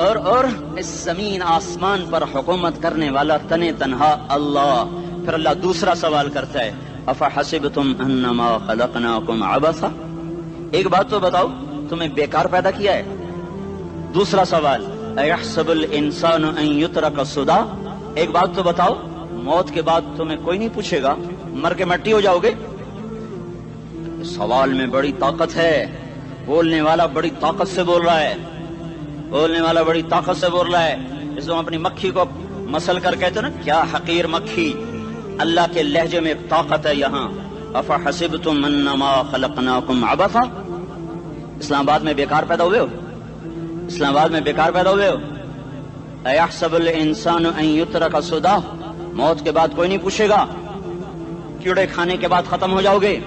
اور اس زمین آسمان پر حکومت کرنے والا تنے تنہا اللہ. پھر اللہ دوسرا سوال کرتا ہے افحسبتم انما خلقناکم عبثا، ایک بات تو بتاؤ تمہیں بیکار پیدا کیا ہے؟ دوسرا سوال ایحسب الانسان ان یترک سدی، ایک بات تو بتاؤ موت کے بعد تمہیں کوئی نہیں پوچھے گا، مر کے مٹی ہو جاؤ گے؟ سوال میں بڑی طاقت ہے، بولنے والا بڑی طاقت سے بول رہا ہے، بولنے والا بڑی طاقت سے بول رہا ہے. جس کو اپنی مکھی کو مسل کر کہتے نا کیا حقیر مکھی، اللہ کے لہجے میں ایک طاقت ہے یہاں. افحسبتم انما خلقناکم عبثا، اسلام آباد میں بیکار پیدا ہوئے ہو؟ اسلام آباد میں بیکار پیدا ہوئے ہو؟ ایحسب الانسان ان یترک سدی، موت کے بعد کوئی نہیں پوچھے گا، کیڑے کھانے کے بعد ختم ہو جاؤ گے.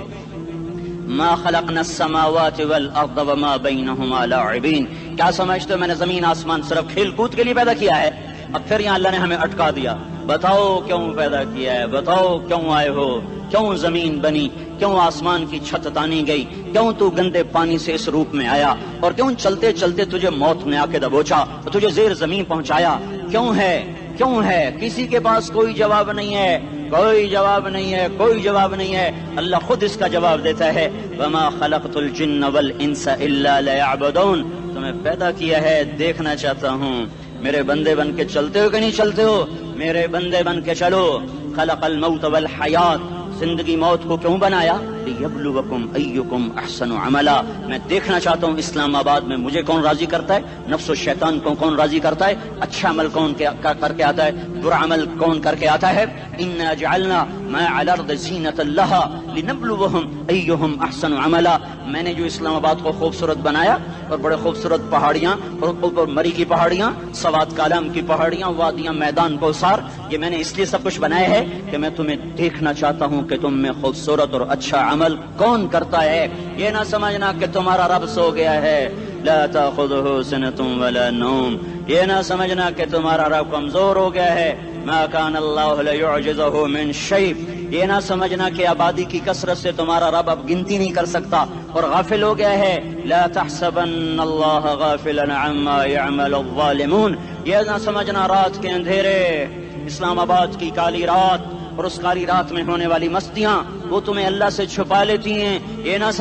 ما خلقنا السماوات والارض وما بینہما لاعبین، کیا سمجھتے ہو میں نے زمین آسمان صرف کھیل کود کے لیے پیدا کیا ہے؟ اب پھر یہاں اللہ نے ہمیں اٹکا دیا، بتاؤ کیوں پیدا کیا ہے، بتاؤ کیوں آئے ہو، کیوں زمین بنی، کیوں آسمان کی چھت تانی گئی، کیوں تو گندے پانی سے اس روپ میں آیا، اور کیوں چلتے چلتے تجھے موت نے آ کے دبوچا، تجھے زیر زمین پہنچایا، کیوں ہے کیوں ہے؟ کسی کے پاس کوئی جواب نہیں ہے، کوئی جواب نہیں ہے، کوئی جواب نہیں ہے. اللہ خود اس کا جواب دیتا ہے وما خلقت الجن والانس الا لیعبدون، تمہیں پیدا کیا ہے دیکھنا چاہتا ہوں میرے بندے بن کے چلتے ہو کہ نہیں چلتے ہو، میرے بندے بن کے چلو. خلق الموت والحیات، زندگی موت کو کیوں بنایا؟ لیبلوکم ایکم احسن عملا، میں دیکھنا چاہتا ہوں اسلام آباد میں مجھے کون راضی کرتا ہے، نفس و شیطان کو کون راضی کرتا ہے، اچھا عمل کون کر کے آتا ہے، برا عمل کون کر کے آتا ہے. انا جعلنا ما علی الارض زینۃ لها لنبلوہم ایہم احسن عملا، میں نے جو اسلام آباد کو خوبصورت بنایا اور بڑے خوبصورت پہاڑیاں اور اوپر مری کی پہاڑیاں، سوات کالام کی پہاڑیاں، وادیاں، میدان کوثر، یہ میں نے اس لیے سب کچھ بنایا ہے کہ میں تمہیں دیکھنا چاہتا ہوں کہ تم میں خوبصورت اور اچھا عمل کون کرتا ہے. یہ نہ سمجھنا کہ تمہارا رب سو گیا ہے، لا تاخذہ سنۃ ولا نوم، یہ نہ سمجھنا کہ تمہارا رب کمزور ہو گیا ہے، ما کان اللہ لیعجزہ من شیء، یہ نہ سمجھنا کہ آبادی کی کثرت سے تمہارا رب اب گنتی نہیں کر سکتا اور غافل ہو گیا ہے. لا تحسبن اللہ غافلا عما يعمل الظالمون، یہ نہ سمجھنا رات کے اندھیرے، اسلام آباد کی کالی رات اور اس کالی رات میں ہونے والی مستیاں وہ تمہیں اللہ سے چھپا لیتی ہیں. یہ نہ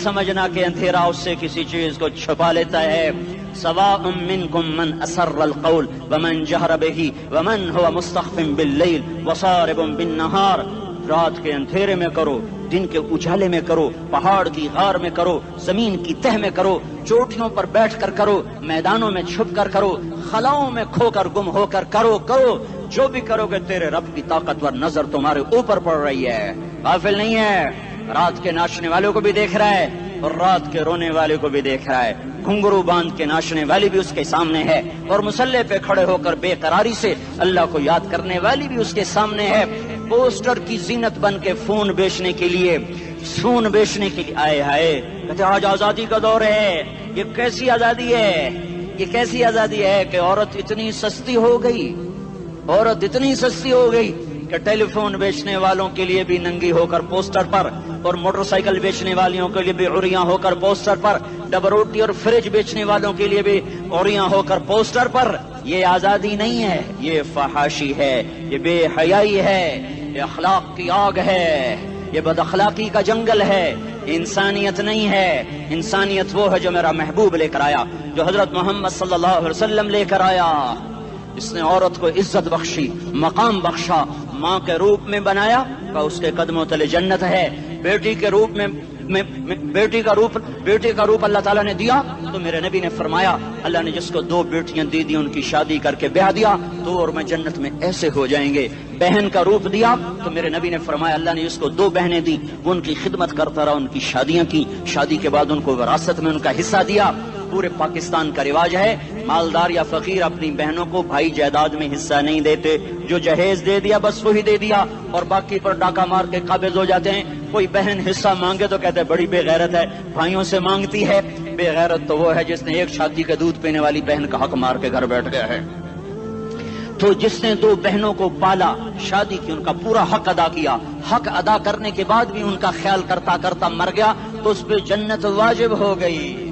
سمجھنا کہ اندھیرا اس سے کسی چیز کو چھپا لیتا ہے. سواء منکم من اسر القول ومن جہر بہ ومن هو مستخف باللیل وصارب بالنہار، رات کے اندھیرے میں کرو، دن کے اجالے میں کرو، پہاڑ کی غار میں کرو، زمین کی تہ میں کرو، چوٹیوں پر بیٹھ کر کرو، میدانوں میں چھپ کر کرو، خلاؤں میں کھو کر گم ہو کر کرو، جو بھی کرو گے تیرے رب کی طاقتور نظر تمہارے اوپر پڑ رہی ہے، غافل نہیں ہے. رات کے ناچنے والوں کو بھی دیکھ رہا ہے اور رات کے رونے والے کو بھی دیکھ رہا ہے، گھنگرو باندھ کے ناچنے والی بھی اس کے سامنے ہے اور مسلح پہ کھڑے ہو کر بے قراری سے اللہ کو یاد کرنے والی بھی اس کے سامنے ہے. پوسٹر کی زینت بن کے فون بیچنے کے لیے آئے ہائے کہتے آج آزادی کا دور ہے. یہ کیسی آزادی ہے، یہ کیسی آزادی ہے کہ عورت اتنی سستی ہو گئی کہ ٹیلی فون بیچنے والوں کے لیے بھی ننگی ہو کر پوسٹر پر، اور موٹر سائیکل بیچنے والوں کے لیے بھی عریاں ہو کر پوسٹر پر، ڈبل روٹی اور فریج بیچنے والوں کے لیے بھی عریاں ہو کر پوسٹر پر. یہ آزادی نہیں ہے، یہ فحاشی ہے، یہ بے حیائی ہے، یہ اخلاق کی آگ ہے، یہ بد اخلاقی کا جنگل ہے. انسانیت نہیں ہے. انسانیت وہ ہے جو میرا محبوب لے کر آیا، جو حضرت محمد صلی اللہ علیہ وسلم لے کر آیا، جس نے عورت کو عزت بخشی، مقام بخشا، ماں کے روپ میں بنایا کہ اس کے قدموں تلے جنت ہے. بیٹی کے روپ میں بیٹی کا روپ اللہ تعالیٰ نے دیا تو میرے نبی نے فرمایا اللہ نے جس کو 2 بیٹیاں دی ان کی شادی کر کے بیاہ دیا تو اور میں جنت میں ایسے ہو جائیں گے. بہن کا روپ دیا تو میرے نبی نے فرمایا اللہ نے جس کو 2 بہنیں دی وہ ان کی خدمت کرتا رہا، ان کی شادیاں کی، شادی کے بعد ان کو وراثت میں ان کا حصہ دیا. پورے پاکستان کا رواج ہے مالدار یا فقیر اپنی بہنوں کو بھائی جائیداد میں حصہ نہیں دیتے، جو جہیز دے دیا بس وہی دے دیا اور باقی پر ڈاکہ مار کے قابض ہو جاتے ہیں. کوئی بہن حصہ مانگے تو کہتے ہیں بڑی بے غیرت ہے، بھائیوں سے مانگتی ہے. بے غیرت تو وہ ہے جس نے ایک شادی کا دودھ پینے والی بہن کا حق مار کے گھر بیٹھ گیا ہے. تو جس نے 2 بہنوں کو پالا، شادی کی، ان کا پورا حق ادا کیا، حق ادا کرنے کے بعد بھی ان کا خیال کرتا کرتا مر گیا تو اس پہ جنت واجب ہو گئی.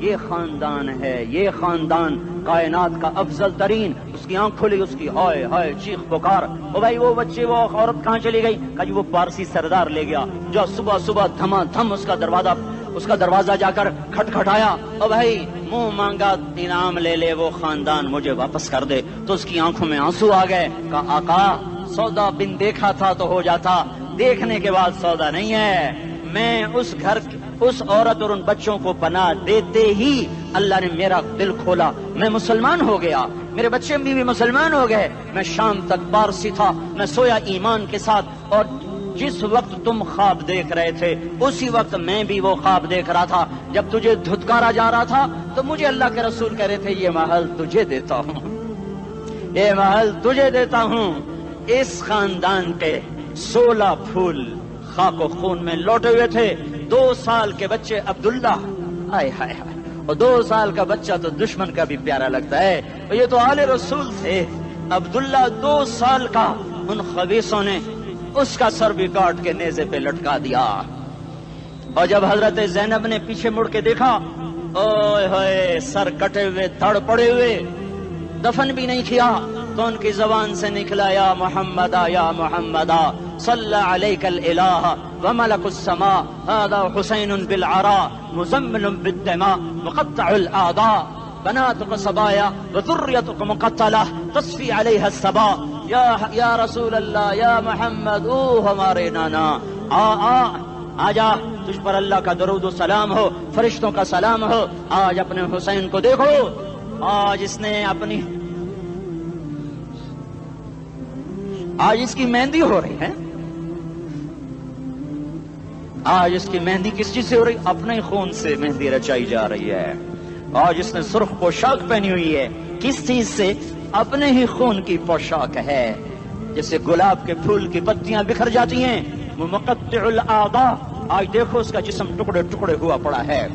یہ خاندان ہے، یہ خاندان کائنات کا افضل ترین. اس کی آنکھ کھلی، اس کی ہائے ہائے چیخ پکار. او بھائی وہ بچے، وہ عورت کہاں چلی گئی؟ کہا جی وہ پارسی سردار لے گیا. جو صبح صبح دھما دھم اس کا دروازہ جا کر کھٹکھٹایا. او بھائی منہ مانگا انعام لے لے، وہ خاندان مجھے واپس کر دے. تو اس کی آنکھوں میں آنسو آ گئے. کہا آقا سودا بن دیکھا تھا تو ہو جاتا، دیکھنے کے بعد سودا نہیں ہے. میں اس گھر اس عورت اور ان بچوں کو پناہ دیتے ہی اللہ نے میرا دل کھولا، میں مسلمان ہو گیا، میرے بچے بھی مسلمان ہو گئے. میں شام تک پارسی تھا، میں سویا ایمان کے ساتھ، اور جس وقت تم خواب دیکھ رہے تھے اسی وقت میں بھی وہ خواب دیکھ رہا تھا. جب تجھے دھتکارا جا رہا تھا تو مجھے اللہ کے رسول کہہ رہے تھے یہ محل تجھے دیتا ہوں، یہ محل تجھے دیتا ہوں. اس خاندان کے 16 پھول خاک و خون میں لوٹے ہوئے تھے. 2 سال کے بچے عبداللہ، ہائے ہائے ہائے، اور 2 سال کا بچہ تو دشمن کا بھی پیارا لگتا ہے. یہ تو آل رسول تھے. عبداللہ 2 سال کا، ان خبیثوں نے اس کا سر بھی کاٹ کے نیزے پہ لٹکا دیا. اور جب حضرت زینب نے پیچھے مڑ کے دیکھا، اوئے ہوئے سر کٹے ہوئے، دھڑ پڑے ہوئے، دفن بھی نہیں کیا، تو ان کی زبان سے نکلا یا محمد یا محمد صلی علیک الالہ وملک السماء هذا حسین بالعراء مزمل بالدماء مقطع الاعضاء بناتك صبايا وذريتك مقتلہ تصفی علیہ الصبا. یا رسول اللہ، یا محمد، او ہمارے نانا، آ جا، تجھ پر اللہ کا درود و سلام ہو، فرشتوں کا سلام ہو. آج اپنے حسین کو دیکھو، آج اس نے آج اس کی مہندی ہو رہی ہے. آج اس کی مہندی کس چیز سے ہو رہی؟ اپنے خون سے مہندی رچائی جا رہی ہے. آج اس نے سرخ پوشاک پہنی ہوئی ہے، کس چیز سے؟ اپنے ہی خون کی پوشاک ہے. جیسے گلاب کے پھول کی پتیاں بکھر جاتی ہیں، وہ مقطع الاعضاء. آج دیکھو اس کا جسم ٹکڑے ٹکڑے ہوا پڑا ہے.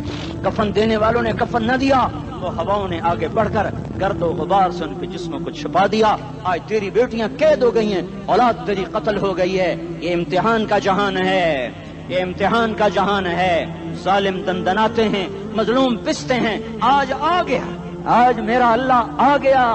کفن دینے والوں نے کفن نہ دیا تو ہواؤں نے آگے بڑھ کر گرد و غبار سے ان کے جسموں کو چھپا دیا. آج تیری بیٹیاں قید ہو گئی ہیں، اولاد تیری قتل ہو گئی ہے. یہ امتحان کا جہان ہے، یہ امتحان کا جہان ہے. ظالم دندناتے ہیں، مظلوم پستے ہیں. آج آ گیا، آج میرا اللہ آ گیا.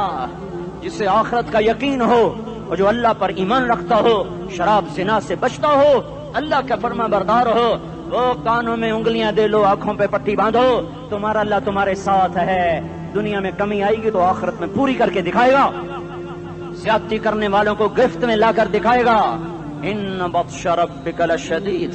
جسے آخرت کا یقین ہو اور جو اللہ پر ایمان رکھتا ہو، شراب زنا سے بچتا ہو، اللہ کا فرما بردار ہو، وہ کانوں میں انگلیاں دے لو، آنکھوں پہ پٹی باندھو، تمہارا اللہ تمہارے ساتھ ہے. دنیا میں کمی آئے گی تو آخرت میں پوری کر کے دکھائے گا. زیادتی کرنے والوں کو گرفت میں لا کر دکھائے گا. ان بطش ربک لشدید،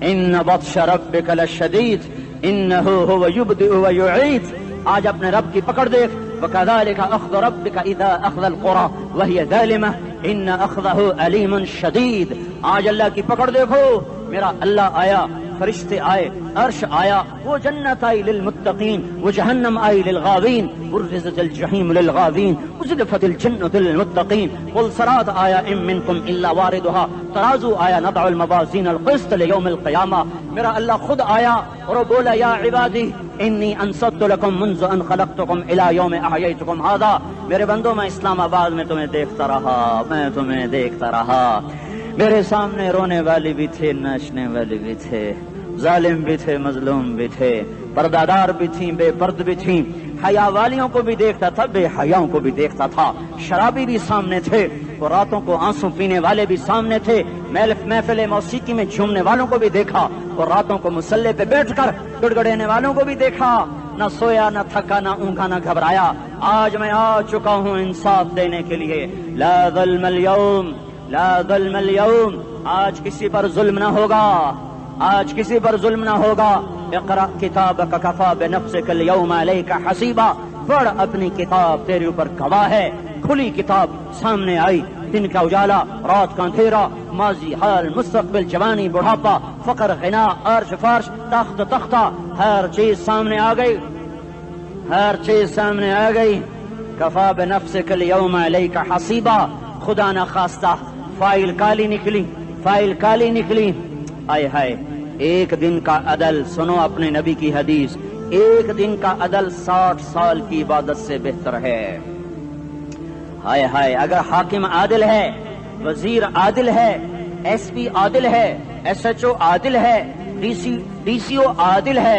ان بطش ربک لشدید انہ هو یبدئ ویعید. آج اپنے رب کی پکڑ دیکھ. وَكَذَلِكَ أَخْذُ رَبِّكَ إِذَا أَخْذَ الْقُرَى وَهِيَ ظَالِمَةٌ إِنَّ أَخْذَهُ أَلِيمٌ شَدِيدٌ. آج اللہ کی پکڑ دیکھو. میرا اللہ آیا، فرشتے آئے، عرش آیا، وہ جنت آئی للمتقین، وہ جہنم آئی للغاوین، برزت الجحیم للغاوین، ازلفت الجنت للمتقین. قل صراط آیا ام منکم الا واردها، ترازو آیا نضع الموازین القسط لیوم القیامہ. میرا اللہ خود آیا اور وہ بولا یا عبادی انی انصت لکم منذ ان خلقتکم الی یوم احییتکم ھذا. میرے بندوں، میں اسلام آباد میں تمہیں دیکھتا رہا، میں تمہیں دیکھتا رہا. میرے سامنے رونے والی بھی تھے، ناچنے والے بھی تھے، ظالم بھی تھے، مظلوم بھی تھے، پردادار بھی تھیں، بے پرد بھی تھیں. حیا والیوں کو بھی دیکھتا تھا، بے حیاؤں کو بھی دیکھتا تھا. شرابی بھی سامنے تھے، اور راتوں کو آنسو پینے والے بھی سامنے تھے. محفل موسیقی میں جھومنے والوں کو بھی دیکھا، اور راتوں کو مصلے پہ بیٹھ کر گڑگڑانے والوں کو بھی دیکھا. نہ سویا، نہ تھکا، نہ اونگا، نہ گھبرایا. آج میں آ چکا ہوں انصاف دینے کے لیے. لا ظلم اليوم، لا ظلم اليوم. آج کسی پر ظلم نہ ہوگا، آج کسی پر ظلم نہ ہوگا. اقرأ کتابک کفا بنفسک اليوم علیک حسیبا. پڑھ، اپنی کتاب تیرے اوپر گواہ ہے. کھلی کتاب سامنے آئی. دن کا اجالا، رات کا اندھیرا، ماضی، حال، مستقبل، جوانی، بڑھاپا، فقر، غنا، عرش، فرش، تخت، تختہ، ہر چیز سامنے آ گئی، ہر چیز سامنے آ گئی. کفا بنفسک اليوم علیک حسیبا. خدا نہ خواستہ فائل کالی نکلی، فائل کالی نکلی. آئے ہائے، ایک دن کا عدل، سنو اپنے نبی کی حدیث، ایک دن کا عدل 60 سال کی عبادت سے بہتر ہے. ہائے ہائے، اگر حاکم عادل ہے، وزیر عادل ہے، ایس پی عادل ہے، ایس ایچ او عادل ہے، ڈی سی او عادل ہے،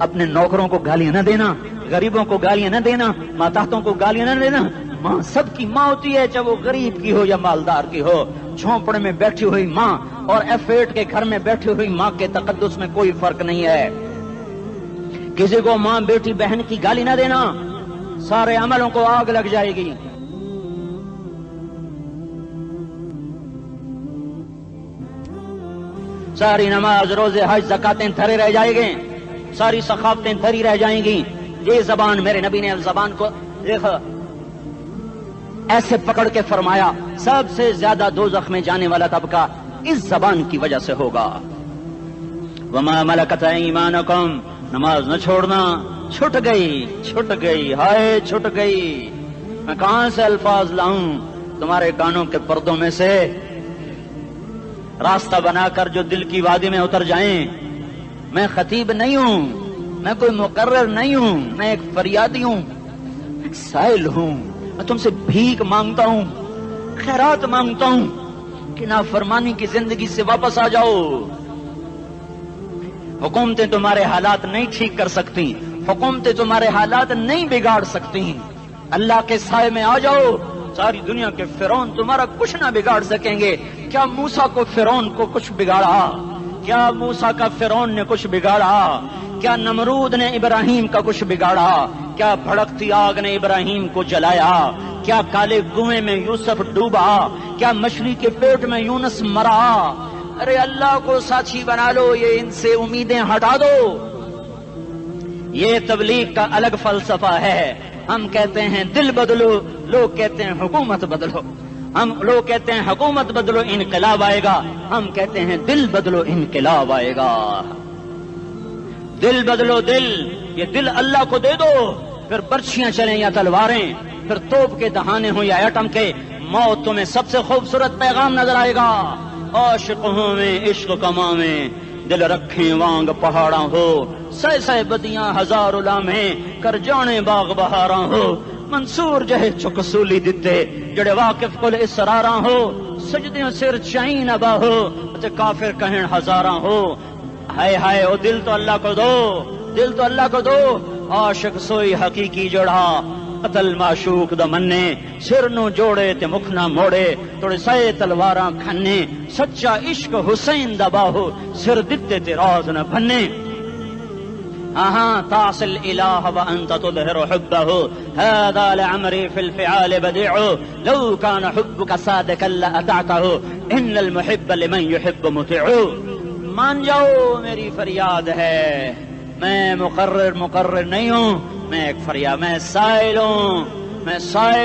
اپنے نوکروں کو گالیاں نہ دینا، غریبوں کو گالیاں نہ دینا، ماتحتوں کو گالیاں نہ دینا۔ ماں سب کی ماں ہوتی ہے، چاہے وہ غریب کی ہو یا مالدار کی ہو۔ جھونپڑے میں بیٹھی ہوئی ماں اور F8 کے گھر میں بیٹھی ہوئی ماں کے تقدس میں کوئی فرق نہیں ہے۔ کسی کو ماں بیٹی بہن کی گالی نہ دینا، سارے عملوں کو آگ لگ جائے گی۔ ساری نماز روزے حج زکاتیں دھرے رہ جائیں گے، ساری ثقافتیں دھری رہ جائیں گی۔ یہ زبان، میرے نبی نے زبان کو دیکھا ایسے پکڑ کے فرمایا سب سے زیادہ دوزخ میں جانے والا طبقہ اس زبان کی وجہ سے ہوگا۔ وما ملکت ایمانکم، نماز نہ چھوڑنا، چھٹ گئی، ہائے چھٹ گئی۔ میں کہاں سے الفاظ لاؤں تمہارے کانوں کے پردوں میں سے، راستہ بنا کر جو دل کی وادی میں اتر جائیں۔ میں خطیب نہیں ہوں، میں کوئی مقرر نہیں ہوں، میں ایک فریادی ہوں، ایک سائل ہوں۔ میں تم سے بھیک مانگتا ہوں، خیرات مانگتا ہوں کہ نافرمانی کی زندگی سے واپس آ جاؤ۔ حکومتیں تمہارے حالات نہیں ٹھیک کر سکتی، حکومتیں تمہارے حالات نہیں بگاڑ سکتی۔ اللہ کے سائے میں آ جاؤ، ساری دنیا کے فرعون تمہارا کچھ نہ بگاڑ سکیں گے۔ کیا موسیٰ کو فرعون کو کچھ بگاڑا؟ کیا موسیٰ کا فرعون نے کچھ بگاڑا؟ کیا نمرود نے ابراہیم کا کچھ بگاڑا؟ کیا بھڑکتی آگ نے ابراہیم کو جلایا؟ کیا کالے کنویں میں یوسف ڈوبا؟ کیا مچھلی کے پیٹ میں یونس مرا؟ ارے اللہ کو ساتھی بنا لو، یہ ان سے امیدیں ہٹا دو۔ یہ تبلیغ کا الگ فلسفہ ہے۔ ہم کہتے ہیں دل بدلو، لوگ کہتے ہیں حکومت بدلو۔ لوگ کہتے ہیں حکومت بدلو انقلاب آئے گا، ہم کہتے ہیں دل بدلو انقلاب آئے گا۔ دل بدلو، یہ دل اللہ کو دے دو، پھر برچیاں چلیں یا تلواریں، پھر توپ کے دہانے ہوں یا ایٹم کے، موت تمہیں سب سے خوبصورت پیغام نظر آئے گا۔ عاشق ہوں میں عشق کماں میں، دل رکھیں وانگ پہاڑاں ہو، سہ بدیاں ہزار لامیں، کر جانے باغ بہاراں ہو، منصور جہے چکسولی دتے، جڑے واقف کل اسراراں ہو، سجدیاں سر چائیں نبا ہو، کافر کہیں ہزاراں ہو۔ ہائے ہائے او دل تو اللہ کو دو، دل تو اللہ کو دو۔ عاشق سوئی حقیقی جڑا، قتل معشوق دا مننے، سر نو جوڑے تے مکھ نہ موڑے، توڑے سائے تلواراں کھنے، سچا عشق حسین دا باہو، سر دتے تے راز نہ بھنے۔ تعصي الإله وأنت تظهر حبه، هذا لعمري في الفعال بديع، لو كان حبك صادقا لأطعته، إن المحب لمن يحب مطيع۔ مان جاؤ میری فریاد ہے، میں مقرر نہیں ہوں، میں ایک فریاد، میں سائل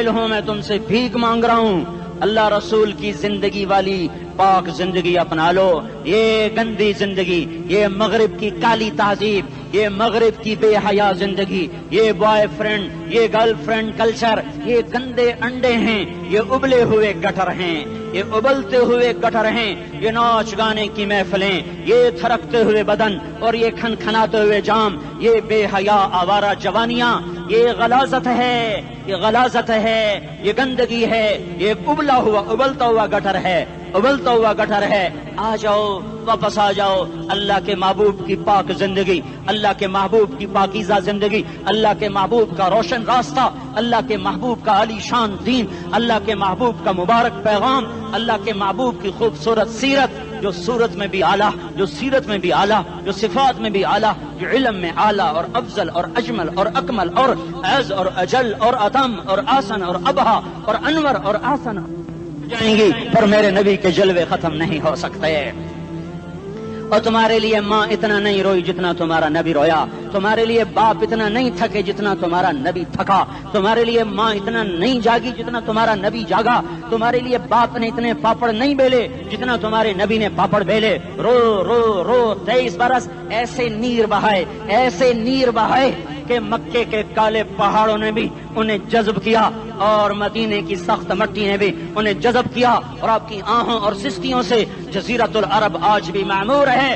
ہوں، میں تم سے بھیک مانگ رہا ہوں۔ اللہ رسول کی زندگی والی پاک زندگی اپنا لو۔ یہ گندی زندگی، یہ مغرب کی کالی تہذیب، یہ مغرب کی بے حیا زندگی، یہ بوائے فرینڈ، یہ گرل فرینڈ کلچر، یہ گندے انڈے ہیں، یہ ابلے ہوئے گٹر ہیں، یہ ابلتے ہوئے گٹر ہیں، یہ ناچ گانے کی محفلیں، یہ تھرکتے ہوئے بدن اور یہ کھنکھناتے ہوئے جام، یہ بے حیا آوارہ جوانیاں، یہ غلاظت ہے، یہ غلاظت ہے، یہ گندگی ہے، یہ ابلتا ہوا گٹر ہے، ابلتا ہوا گٹر ہے۔ آ جاؤ، واپس آ جاؤ، اللہ کے محبوب کی پاک زندگی، اللہ کے محبوب کی پاکیزہ زندگی، اللہ کے محبوب کا روشن راستہ، اللہ کے محبوب کا عالی شان دین، اللہ کے محبوب کا مبارک پیغام، اللہ کے محبوب کی خوبصورت سیرت، جو صورت میں بھی اعلیٰ، جو سیرت میں بھی اعلیٰ، جو صفات میں بھی اعلیٰ، جو علم میں اعلیٰ اور افضل اور اجمل اور اکمل اور اعز اور اجل اور اتم اور آسن اور ابہا اور انور اور آسن جائیں گی، پر میرے نبی کے جلوے ختم نہیں ہو سکتے۔ اور تمہارے لیے ماں اتنا نہیں روئی جتنا تمہارا نبی رویا، تمہارے لیے باپ اتنا نہیں تھکے جتنا تمہارا نبی تھکا، تمہارے لیے ماں اتنا نہیں جاگی جتنا تمہارا نبی جاگا، تمہارے لیے باپ نے اتنے پاپڑ نہیں بیلے جتنا تمہارے نبی نے پاپڑ بیلے۔ رو رو رو 23 برس ایسے نیر بہائے کہ مکے کے کالے پہاڑوں نے بھی انہیں جذب کیا اور مدینے کی سخت مٹی نے بھی انہیں جذب کیا، اور آپ کی آہوں اور سسکیوں سے جزیرۃ العرب آج بھی معمور ہے۔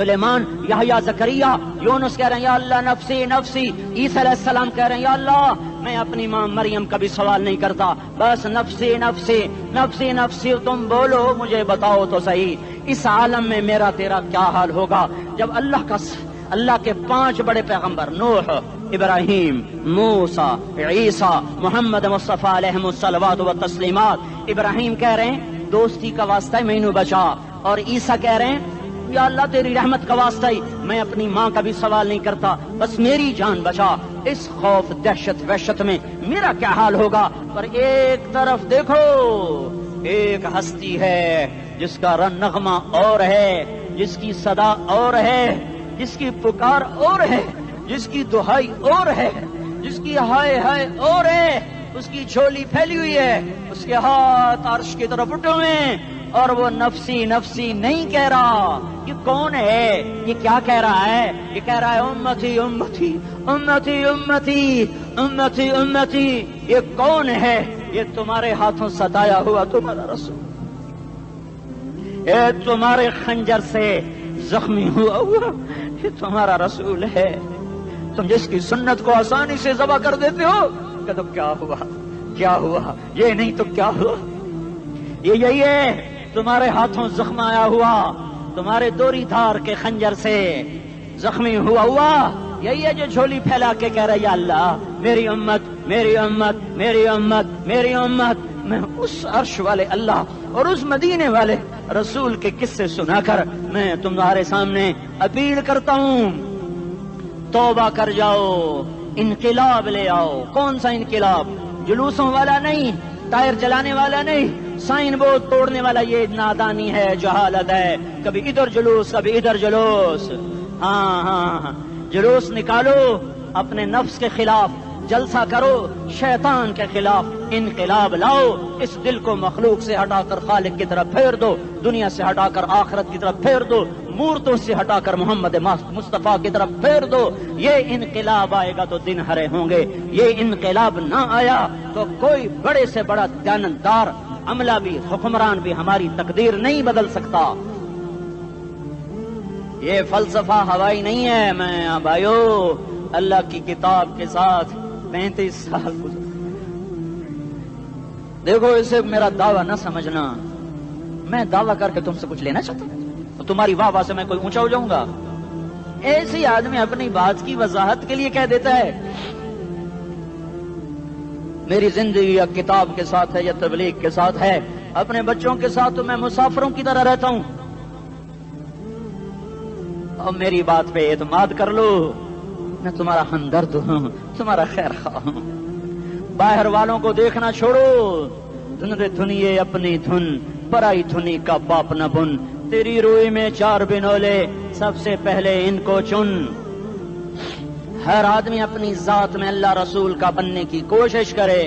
سلیمان، یحییٰ، زکریا، یونس کہہ رہے ہیں یا اللہ نفسی نفسی، عیسیٰ علیہ السلام کہہ رہے ہیں یا اللہ میں اپنی ماں مریم کا بھی سوال نہیں کرتا، بس نفسی نفسی نفسی نفسی، تم بولو مجھے بتاؤ تو صحیح اس عالم میں میرا تیرا کیا حال ہوگا جب اللہ کے 5 بڑے پیغمبر نوح، ابراہیم، موسیٰ، عیسیٰ، محمد مصطفیٰ علیہ الصلوات و تسلیمات، ابراہیم کہہ رہے ہیں دوستی کا واسطہ ہے مینوں بچا، اور عیسیٰ کہہ رہے ہیں یا اللہ تیری رحمت کا واسطہ ہی میں اپنی ماں کا بھی سوال نہیں کرتا، بس میری جان بچا۔ اس خوف دہشت وحشت میں میرا کیا حال ہوگا؟ پر ایک طرف دیکھو، ایک ہستی ہے جس کا نغمہ اور ہے، جس کی صدا اور ہے، جس کی پکار اور ہے، جس کی دہائی اور ہے، جس کی ہائے ہائے اور ہے، اس کی جھولی پھیلی ہوئی ہے، اس کے ہاتھ عرش کی طرف اٹھے ہوئے ہیں، اور وہ نفسی نفسی نہیں کہہ رہا۔ یہ کون ہے؟ یہ کیا کہہ رہا ہے؟ یہ کہہ رہا ہے امتی امتی امتی امتی امتی امتی۔ یہ کون ہے؟ یہ تمہارے ہاتھوں ستایا ہوا تمہارا رسول، یہ تمہارے خنجر سے زخمی ہوا یہ تمہارا رسول ہے، تم جس کی سنت کو آسانی سے ذبح کر دیتے ہو کہ تو کیا ہوا کیا ہوا، یہ نہیں تو کیا ہوا، یہ یہی ہے تمہارے ہاتھوں زخم آیا ہوا، تمہارے دوری دھار کے خنجر سے زخمی ہوا یہی ہے جو جھولی پھیلا کے کہہ رہا ہے یا اللہ میری امت میری امت میری امت میری امت۔ میں اس عرش والے اللہ اور اس مدینے والے رسول کے قصے سنا کر میں تمہارے سامنے اپیل کرتا ہوں، توبہ کر جاؤ، انقلاب لے آؤ۔ کون سا انقلاب؟ جلوسوں والا نہیں، ٹائر جلانے والا نہیں، سائن بورڈ توڑنے والا، یہ نادانی ہے، جہالت ہے، کبھی ادھر جلوس کبھی ادھر جلوس۔ ہاں جلوس نکالو اپنے نفس کے خلاف، جلسہ کرو شیطان کے خلاف، انقلاب لاؤ، اس دل کو مخلوق سے ہٹا کر خالق کی طرف پھیر دو، دنیا سے ہٹا کر آخرت کی طرف پھیر دو، مورتوں سے ہٹا کر محمد مصطفیٰ کی طرف پھیر دو۔ یہ انقلاب آئے گا تو دن ہرے ہوں گے، یہ انقلاب نہ آیا تو کوئی بڑے سے بڑا دیانتدار عملہ بھی، حکمران بھی ہماری تقدیر نہیں بدل سکتا۔ یہ فلسفہ ہوائی نہیں ہے۔ میں بھائیو اللہ کی کتاب کے ساتھ 35 سال گزر، دیکھو اسے میرا دعویٰ نہ سمجھنا، میں دعویٰ کر کے تم سے کچھ لینا چاہتا ہوں تو تمہاری واہ واہ سے میں کوئی اونچا ہو جاؤں گا؟ ایسی آدمی اپنی بات کی وضاحت کے لیے کہہ دیتا ہے میری زندگی یا کتاب کے ساتھ ہے یا تبلیغ کے ساتھ ہے، اپنے بچوں کے ساتھ تو میں مسافروں کی طرح رہتا ہوں، اور میری بات پہ اعتماد کر لو، میں تمہارا ہمدرد ہوں، تمہارا خیر خواہ ہوں۔ باہر والوں کو دیکھنا چھوڑو، دھن دھنیے اپنی دھن، پرائی دھنی کا باپ نہ بن، تیری روئی میں 4 بنولے، سب سے پہلے ان کو چن۔ ہر آدمی اپنی ذات میں اللہ رسول کا بننے کی کوشش کرے،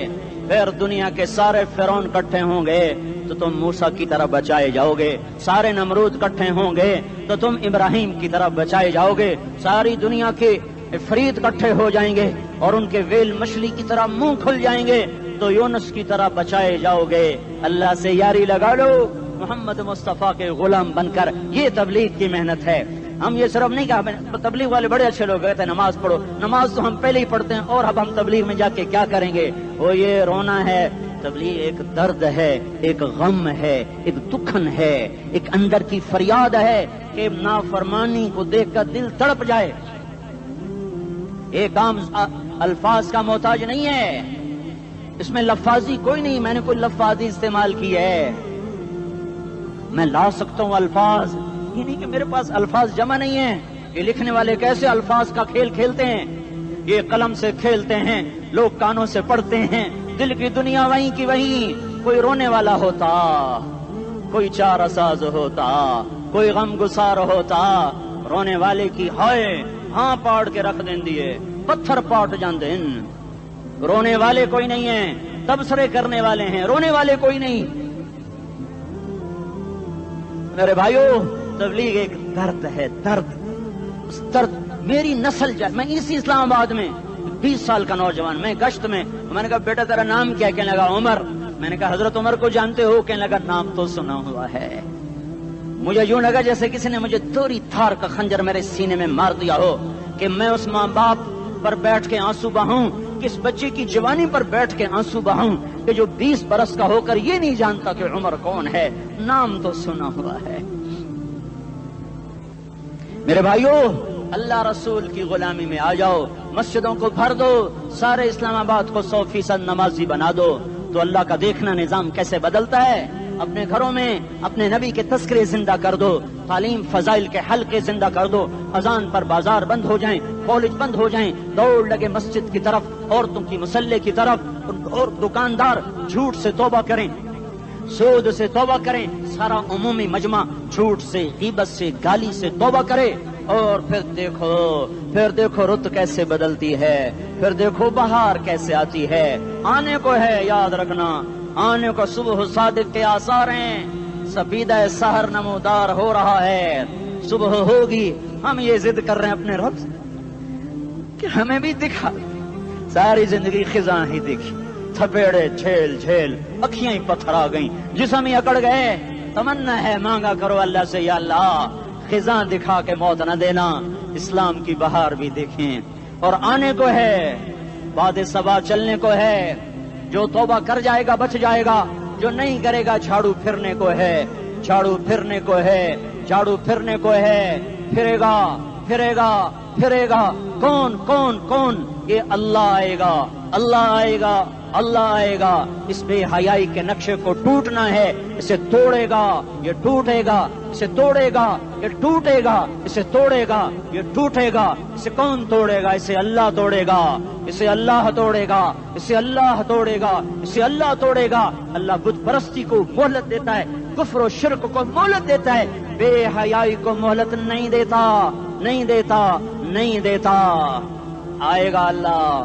پھر دنیا کے سارے فرعون اکٹھے ہوں گے تو تم موسیٰ کی طرف بچائے جاؤ گے، سارے نمرود اکٹھے ہوں گے تو تم ابراہیم کی طرف بچائے جاؤ گے، ساری دنیا کے افریت اکٹھے ہو جائیں گے اور ان کے ویل مچھلی کی طرح منہ کھل جائیں گے تو یونس کی طرح بچائے جاؤ گے۔ اللہ سے یاری لگا لو، محمد مصطفیٰ کے غلام بن کر، یہ تبلیغ کی محنت ہے۔ ہم یہ صرف نہیں کہا، تبلیغ والے بڑے اچھے لوگ کہتے ہیں نماز پڑھو، نماز تو ہم پہلے ہی پڑھتے ہیں، اور اب ہم تبلیغ میں جا کے کیا کریں گے؟ وہ یہ رونا ہے، تبلیغ ایک درد ہے، ایک غم ہے، ایک دکھن ہے، ایک اندر کی فریاد ہے کہ نافرمانی کو دیکھ کر دل تڑپ جائے۔ ایک عام الفاظ کا محتاج نہیں ہے، اس میں لفاظی کوئی نہیں، میں نے کوئی لفاظی استعمال کی ہے، میں لا سکتا ہوں الفاظ، یہ نہیں کہ میرے پاس الفاظ جمع نہیں ہیں۔ یہ لکھنے والے کیسے الفاظ کا کھیل کھیلتے ہیں، یہ قلم سے کھیلتے ہیں، لوگ کانوں سے پڑھتے ہیں، دل کی دنیا وہیں کی وہیں، کوئی رونے والا ہوتا، کوئی چارہ ساز ہوتا، کوئی غم گسار ہوتا، رونے والے کی ہائے ہاں پاڑ کے رکھ دیں دیے، پتھر پاٹ جان دیں۔ رونے والے کوئی نہیں ہیں، تبصرے کرنے والے ہیں، رونے والے کوئی نہیں۔ میرے بھائیو تبلیغ ایک درد ہے، درد، اس درد میری نسل میں اسی اسلام آباد میں 20 سال کا نوجوان، میں گشت میں نے کہا بیٹا تیرا نام کیا؟ کہنے لگا عمر۔ میں نے کہا حضرت عمر کو جانتے ہو؟ کہنے لگا نام تو سنا ہوا ہے۔ مجھے یوں لگا جیسے کسی نے مجھے توری تھار کا خنجر میرے سینے میں مار دیا ہو کہ میں اس ماں باپ پر بیٹھ کے آنسو بہاؤں، کس بچے کی جوانی پر بیٹھ کے آنسو بہاؤں کہ جو 20 برس کا ہو کر یہ نہیں جانتا کہ عمر کون ہے، نام تو سنا ہوا ہے۔ میرے بھائیو، اللہ رسول کی غلامی میں آ جاؤ، مسجدوں کو بھر دو، سارے اسلام آباد کو 100% نمازی بنا دو، تو اللہ کا دیکھنا نظام کیسے بدلتا ہے۔ اپنے گھروں میں اپنے نبی کے تذکرے زندہ کر دو، تعلیم فضائل کے حلقے زندہ کر دو، اذان پر بازار بند ہو جائیں، کالج بند ہو جائیں، دوڑ لگے مسجد کی طرف، عورتوں کی مصلے کی طرف، اور دکاندار جھوٹ سے توبہ کریں، سود سے توبہ کریں، سارا عمومی مجمع جھوٹ سے، غیبت سے، گالی سے توبہ کرے، اور پھر دیکھو رت کیسے بدلتی ہے، پھر دیکھو بہار کیسے آتی ہے۔ آنے کو ہے، یاد رکھنا، آنے کو صبح صادق کے آثار ہیں، سفیدہ سحر نمودار ہو رہا ہے، صبح ہوگی۔ ہم یہ ضد کر رہے ہیں اپنے رب سے کہ ہمیں بھی دکھا، ساری زندگی خزاں ہی دیکھی، تھپیڑے جھیل جھیل، اکھیاں ہی پتھر آ گئیں، جسم ہی اکڑ گئے۔ تمنا ہے مانگا کرو اللہ سے، یا اللہ خزاں دکھا کے موت نہ دینا، اسلام کی بہار بھی دیکھیں۔ اور آنے کو ہے، باد صبا چلنے کو ہے، جو توبہ کر جائے گا بچ جائے گا، جو نہیں کرے گا جھاڑو پھرنے کو ہے، جھاڑو پھرنے کو ہے، جھاڑو پھرنے کو ہے، پھرے گا پھرے گا پھرے گا۔ کون کون کون؟ یہ اللہ آئے گا، اللہ آئے گا، اللہ آئے گا۔ اس بے حیائی کے نقشے کو ٹوٹنا ہے، اسے توڑے گا، یہ ٹوٹے گا، اسے توڑے گا، یہ ٹوٹے گا، اسے توڑے گا، یہ ٹوٹے گا۔ اسے کون توڑے گا؟ اسے اللہ توڑے گا، اسے اللہ توڑے گا، اسے اللہ توڑے گا، اسے اللہ توڑے گا۔ اللہ بت پرستی کو مہلت دیتا ہے، کفر و شرک کو مہلت دیتا ہے، بے حیائی کو مہلت نہیں دیتا، نہیں دیتا، نہیں دیتا۔ آئے گا اللہ۔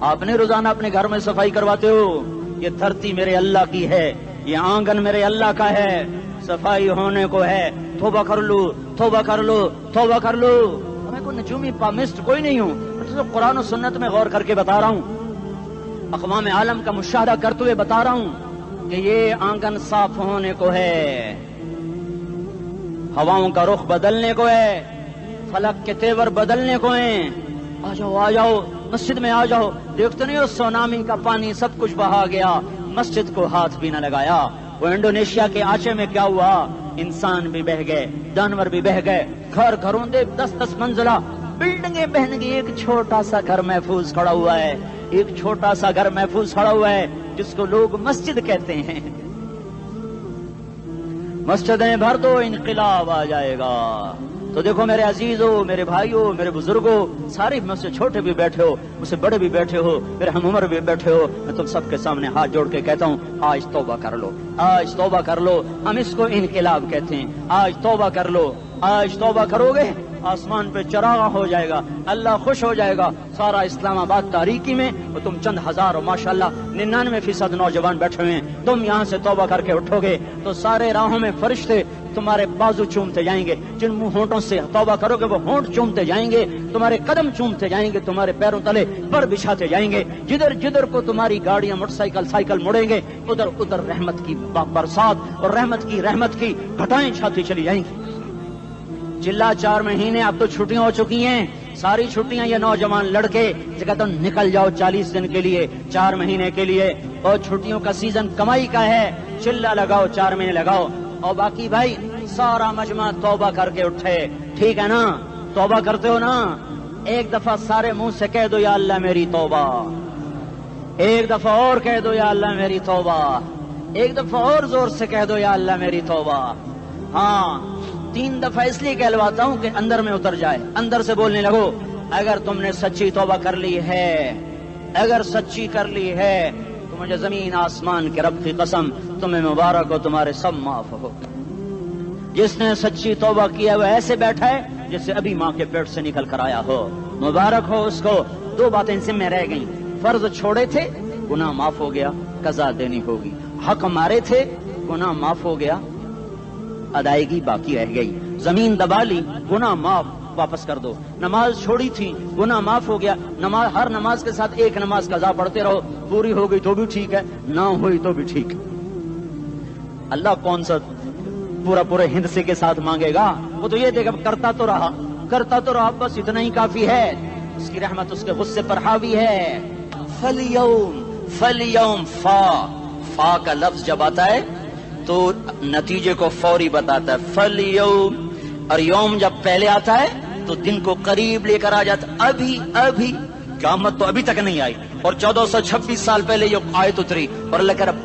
آپ نے روزانہ اپنے گھر میں صفائی کرواتے ہو، یہ دھرتی میرے اللہ کی ہے، یہ آنگن میرے اللہ کا ہے، صفائی ہونے کو ہے، توبہ کر لو، توبہ کر لو، توبہ کر لو۔ میں کوئی نجومی پامسٹ کوئی نہیں ہوں، میں تو قرآن و سنت میں غور کر کے بتا رہا ہوں، اقوام عالم کا مشاہدہ کرتے ہوئے بتا رہا ہوں کہ یہ آنگن صاف ہونے کو ہے، ہواؤں کا رخ بدلنے کو ہے، فلک کے تیور بدلنے کو ہیں۔ آ جاؤ آ جاؤ، مسجد میں آ جاؤ۔ دیکھتے نہیں ہو سونامی کا پانی سب کچھ بہا گیا، مسجد کو ہاتھ بھی نہ لگایا۔ وہ انڈونیشیا کے آچے میں کیا ہوا؟ انسان بھی بہ گئے، جانور بھی بہ گئے، گھر گھروں دے 10 منزلہ بلڈنگیں بہن گئی، ایک چھوٹا سا گھر محفوظ کھڑا ہوا ہے، ایک چھوٹا سا گھر محفوظ کھڑا ہوا ہے جس کو لوگ مسجد کہتے ہیں۔ مسجدیں بھر دو، انقلاب آ جائے گا۔ تو دیکھو میرے عزیزو، میرے بھائیو، میرے بزرگوں، سارے مجھ سے چھوٹے بھی بیٹھے ہو، مجھ سے بڑے بھی بیٹھے ہو، میرے ہم عمر بھی بیٹھے ہو، میں تم سب کے سامنے ہاتھ جوڑ کے کہتا ہوں، آج توبہ کر لو، آج توبہ کر لو۔ ہم اس کو انقلاب کہتے ہیں۔ آج توبہ کر لو، آج توبہ کرو گے، آسمان پہ چراغ ہو جائے گا، اللہ خوش ہو جائے گا۔ سارا اسلام آباد تاریکی میں وہ تم چند ہزار، ماشاءاللہ 99% نوجوان بیٹھے ہوئے ہیں، تم یہاں سے توبہ کر کے اٹھو گے تو سارے راہوں میں فرشتے تمہارے بازو چومتے جائیں گے، جن منہ ہونٹوں سے توبہ کرو گے وہ ہونٹ چومتے جائیں گے، تمہارے قدم چومتے جائیں گے، تمہارے پیروں تلے پر بچھاتے جائیں گے، جدھر جدھر کو تمہاری گاڑیاں موٹر سائیکل سائیکل مڑیں گے، ادھر ادھر رحمت کی برسات اور رحمت کی گھٹائیں چھاتی چلی جائیں گی۔ چلا 4 مہینے، اب تو چھٹیاں ہو چکی ہیں، ساری چھٹیاں یہ نوجوان لڑکے جگہ تو نکل جاؤ 40 دن کے لیے، 4 مہینے کے لیے، اور چھٹیوں کا سیزن کمائی کا ہے، چلا لگاؤ، 4 مہینے لگاؤ، اور باقی بھائی سارا مجمع توبہ کر کے اٹھے، ٹھیک ہے نا؟ توبہ کرتے ہو نا؟ ایک دفعہ سارے منہ سے کہہ دو یا اللہ میری توبہ، ایک دفعہ اور کہہ دو یا اللہ میری توبہ، ایک دفعہ اور زور سے کہہ دو یا اللہ میری توبہ۔ ہاں 3 دفعہ اس لیے کہلواتا ہوں کہ اندر میں اتر جائے، اندر سے بولنے لگو۔ اگر تم نے سچی توبہ کر لی ہے، اگر سچی کر لی ہے تو مجھے زمین آسمان کے رب کی قسم تمہیں مبارک ہو، تمہارے سب معاف ہو۔ جس نے سچی توبہ کیا وہ ایسے بیٹھا ہے جس سے ابھی ماں کے پیٹ سے نکل کر آیا ہو، مبارک ہو اس کو۔ 2 باتیں ذمہ رہ گئیں، فرض چھوڑے تھے، گناہ معاف ہو گیا، قضا دینی ہوگی، حق مارے تھے، گناہ معاف ہو گیا، ادائیگی باقی رہ گئی، زمین دبا لی، گناہ معاف، واپس کر دو۔ نماز چھوڑی تھی، گناہ معاف ہو گیا، نماز ہر نماز کے ساتھ ایک نماز قضا پڑھتے رہو، پوری ہو گئی تو بھی ٹھیک ہے، نہ ہوئی تو بھی ٹھیک ہے۔ اللہ کون سا پورے ہند سے کے ساتھ مانگے گا؟ وہ تو یہ دیکھا کرتا تو رہا بس اتنا ہی کافی ہے. اس کی رحمت اس کے غصے پر حاوی ہے. فَالْيَوْمِ فا کا لفظ جب آتا ہے تو نتیجے کو فوری بتاتا ہے. فَالْيَوْمِ اور یوم جب پہلے آتا ہے تو دن کو قریب لے کر آ جاتا. ابھی قیامت تو ابھی تک نہیں آئی اور 1426 سال پہلے یہ آیت اتری اور اللہ کہہ رہا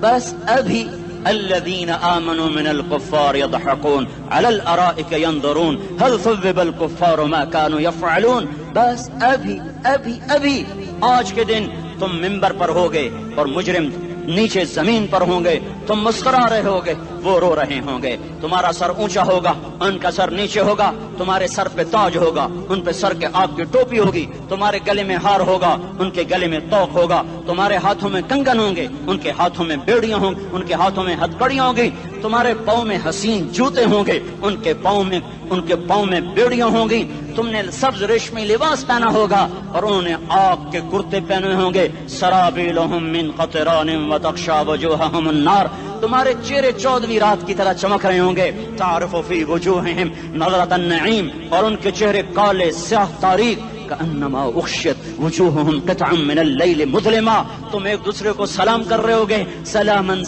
بس ابھی الذين آمنوا من الكفار يضحكون على الارائك ينظرون هل ثوب الكفار ما كانوا يفعلون. بس ابھی آج کے دن تم منبر پر ہوگے اور مجرم نیچے زمین پر ہوں گے. تم مسکرا رہے ہوگے وہ رو رہے ہوں گے. تمہارا سر اونچا ہوگا ان کا سر نیچے ہوگا. تمہارے سر پہ تاج ہوگا ان پہ سر کے آگ کی ٹوپی ہوگی. تمہارے گلے میں ہار ہوگا ان کے گلے میں توق ہوگا. تمہارے ہاتھوں میں کنگن ہوں گے ان کے ہاتھوں میں بیڑیاں ہوں گی. ان کے ہاتھوں میں ہتھکڑیاں ہوں گی. تمہارے پاؤں میں حسین جوتے ہوں گے ان کے پاؤں میں بیڑیاں ہوں گی. تم نے سبز ریشمی لباس پہنا ہوگا اور انہوں نے آگ کے کرتے پہنے ہوں گے. سرابیلہم من قطران وتغشا وجوہہم النار. تمہارے چہرے 14ویں رات کی طرح چمک رہے ہوں گے. تعرف فی وجوہہم نظرۃ النعیم اور ان کے چہرے کالے سیاہ تاریک. کأنما اغشیت وجوہہم قطعا من اللیل مظلما. تم ایک دوسرے کو سلام کر رہے ہوگے سلامن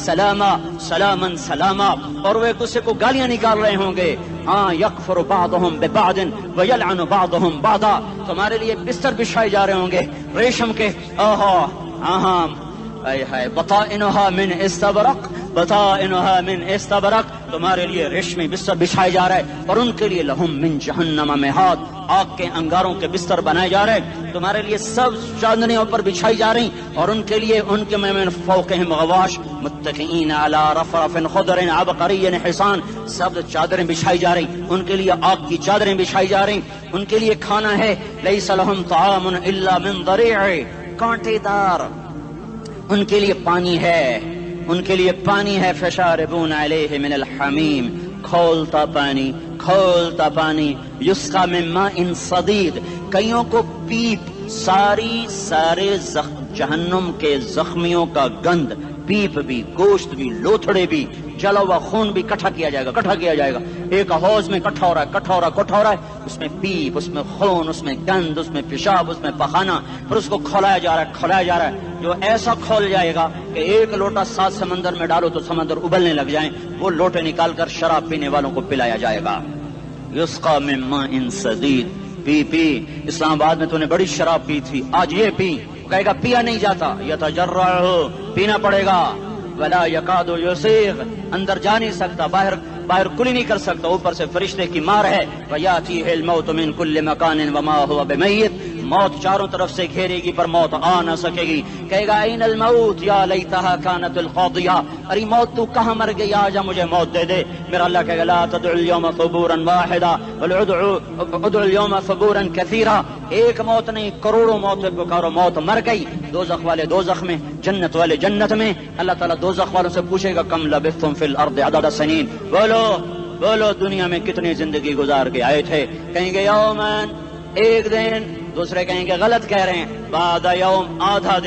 سلاما اور وہ ایک دوسرے کو گالیاں نکال رہے ہوں گے. ہاں یکفر بعضہم ببعض ویلعن بعضہم بعضا. تمہارے لیے بستر بچھائے جا رہے ہوں گے ریشم کے. بطائنها من استبرق. تمہارے لیے ریشمی بستر بچھائے جا رہے اور ان کے لیے لہم من جہنم مہاد. آگ کے انگاروں کے بستر بنائے جا رہے. تمہارے لیے سب چاندنیوں پر بچھائی جا رہی اور ان کے لیے ان کے من فوقہم غواش متکئین علی رفرف خضر عبقری حسان. سب چادریں بچھائی جا رہی ان کے لیے. آگ کی چادریں بچھائی جا رہی. ان کے لیے کھانا ہے لیس لہم طعام الا من ضریع کانٹے دار. ان کے لیے پانی ہے فشاربون علیہ من الحمیم. کھولتا پانی یسقا من ماء صدید. کئیوں کو پیپ سارے جہنم کے زخمیوں کا گند پیپ بھی گوشت بھی لوتھڑے بھی جلا ہوا خون بھی کٹھا کیا جائے گا. ایک حوض میں کٹھا ہو رہا ہے. اس میں پیپ اس میں خون اس میں گند اس میں پیشاب اس میں پخانا پھر اس کو کھولایا جا رہا ہے. جو ایسا کھول جائے گا کہ ایک لوٹا 7 سمندر میں ڈالو تو سمندر ابلنے لگ جائیں. وہ لوٹے نکال کر شراب پینے والوں کو پلایا جائے گا. یسقا من ماء صدید. پی اسلام آباد میں تو نے بڑی شراب پی تھی آج یہ پی. کہے گا پیا نہیں جاتا. یتجرعہ پینا پڑے گا. ولا یکاد یسیغ اندر جا نہیں سکتا. باہر کلی نہیں کر سکتا. اوپر سے فرشتے کی مار ہے. ویاتیہ الموت من کل مکان وما هو بمیت. موت چاروں طرف سے گھیرے گی پر موت آ نہ سکے گی. کہے گا این الموت یا لیتہا کانت القاضیہ. ارے موت تو کہاں مر گئی آجا مجھے موت دے دے. میرا اللہ کہے گا لا تدعو اليوم ثبورا واحدا بل ادعو اليوم ثبورا کثیرا. ایک موت نہیں کروڑوں موت پکارو. موت مر گئی. دوزخ والے دوزخ میں جنت والے جنت میں. اللہ تعالیٰ دوزخ والوں سے پوچھے گا کم لبثتم فی الارض عدد سنین. بولو دنیا میں کتنی زندگی گزار کے آئے تھے. کہیں گے یومن ایک دن. دوسرے کہیں گے غلط کہہ رہے ہیں. بعد یوم آدھا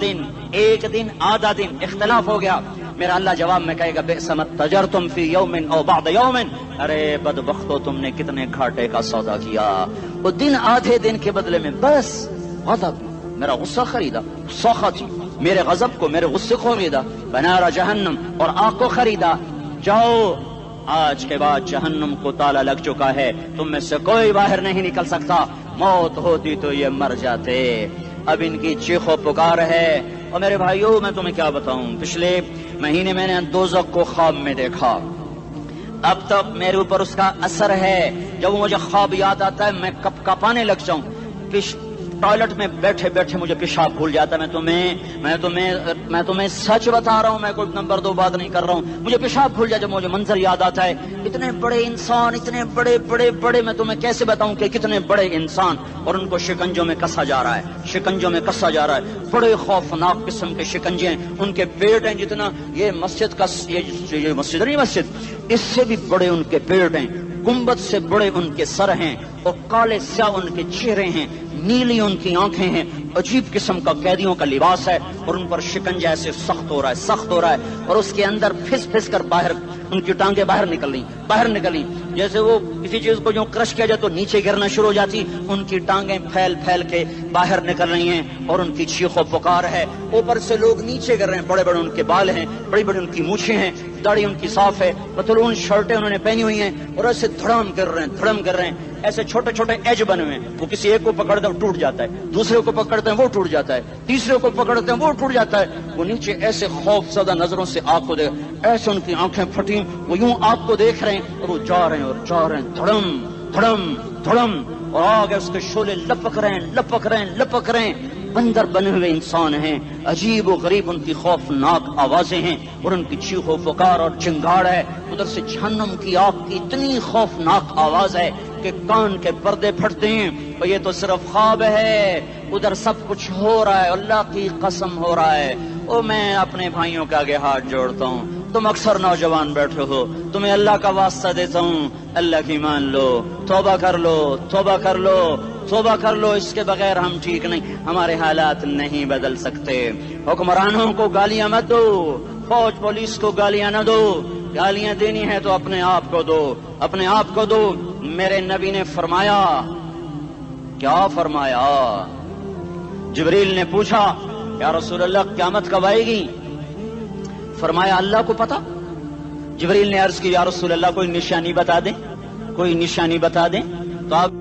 دن ایک دن آدھا دن. اختلاف ہو گیا. میرا اللہ جواب میں کہے گا بئس ما تجرتم فی یوم او بعد یوم. ارے بدبختو تم نے کتنے گھاٹے کا سودا کیا. وہ دن آدھے دن کے بدلے میں بس غضب میرا غصہ خریدا. سخط میرے غضب کو میرے غصے کو خریدا. بنار جہنم اور آگ کو خریدا. جاؤ آج کے بعد جہنم کو تالا لگ چکا ہے. تم میں سے کوئی باہر نہیں نکل سکتا. موت ہوتی تو یہ مر جاتے. اب ان کی چیخو پکار ہے. اور میرے بھائیوں میں تمہیں کیا بتاؤں. پچھلے مہینے میں نے دوزخ کو خواب میں دیکھا. اب تک میرے اوپر اس کا اثر ہے. جب مجھے خواب یاد آتا ہے میں کپ کپانے لگ جاؤں. ٹوائلٹ میں بیٹھے مجھے پیشاب بھول جاتا ہے. میں تمہیں سچ بتا رہا ہوں. میں کوئی نمبر 2 بات نہیں کر رہا ہوں. مجھے پیشاب بھول جاتا ہے. مجھے منظر یاد آتا ہے. اتنے بڑے انسان اتنے بڑے میں تمہیں کیسے بتاؤں کہ کتنے بڑے انسان اور ان کو شکنجوں میں کسا جا رہا ہے. بڑے خوفناک قسم کے شکنجے ہیں. ان کے پیٹ ہیں جتنا یہ مسجد کا یہ مسجد نہیں مسجد اس سے بھی بڑے ان کے پیٹ ہیں. گنبد سے بڑے ان کے سر ہیں اور کالے سیاہ ان کے چہرے ہیں. نیلی ان کی آنکھیں ہیں، عجیب قسم کا قیدیوں کا لباس ہے، اور ان پر شکنجہ ایسے سخت ہو رہا ہے، اور اس کے اندر پھس پھس کر باہر ان کی ٹانگیں باہر نکلی، جیسے وہ کسی چیز کو جو کرش کیا جائے تو نیچے گرنا شروع ہو جاتی، ان کی ٹانگیں پھیل پھیل کے باہر نکل رہی ہیں، اور ان کی چیخ و پکار ہے، اوپر سے لوگ نیچے گر رہے ہیں، بڑے بڑے ان کے بال ہیں، بڑی بڑی ان کی مونچھیں ہیں، داڑھی ان کی صاف ہے، پتلون شرٹیں انہوں نے پہنی ہوئی ہیں، اور ایسے دھڑم کر رہے ہیں، ایسے چھوٹے چھوٹے ایج بنے ہوئے ہیں، وہ کسی ایک کو پکڑتے ہیں وہ ٹوٹ جاتا ہے، دوسرے کو پکڑتے ہیں وہ ٹوٹ جاتا ہے، تیسرے کو پکڑتے ہیں وہ ٹوٹ جاتا ہے، وہ نیچے ایسے خوف زدہ نظروں سے آگ کو دیکھ، ایسے ان کی آنکھیں پھٹی، وہ یوں آگ کو دیکھ رہے ہیں، اور وہ جا رہے ہیں دھڑم دھڑم دھڑم، اور آگے اس کے شعلے لپک رہے ہیں، بندر بنے ہوئے انسان ہیں، عجیب و غریب ان کی خوفناک آوازیں ہیں، اور ان کی چیخ و پکار اور چنگاڑ ہے، ادھر سے جہنم کی آگ کی اتنی خوفناک آواز ہے کہ کان کے پردے پھٹتے ہیں، اور یہ تو صرف خواب ہے، ادھر سب کچھ ہو رہا ہے، اللہ کی قسم ہو رہا ہے۔ او میں اپنے بھائیوں کے آگے ہاتھ جوڑتا ہوں، تم اکثر نوجوان بیٹھے ہو، تمہیں اللہ کا واسطہ دیتا ہوں، اللہ کی مان لو، توبہ کر لو، اس کے بغیر ہم ٹھیک نہیں، ہمارے حالات نہیں بدل سکتے۔ حکمرانوں کو گالیاں مت دو، فوج پولیس کو گالیاں نہ دو، گالیاں دینی ہے تو اپنے آپ کو دو۔ میرے نبی نے فرمایا، کیا فرمایا؟ جبریل نے پوچھا یا رسول اللہ قیامت کب آئے گی؟ فرمایا اللہ کو پتا۔ جبریل نے عرض کی یا رسول اللہ کوئی نشانی بتا دیں تو آپ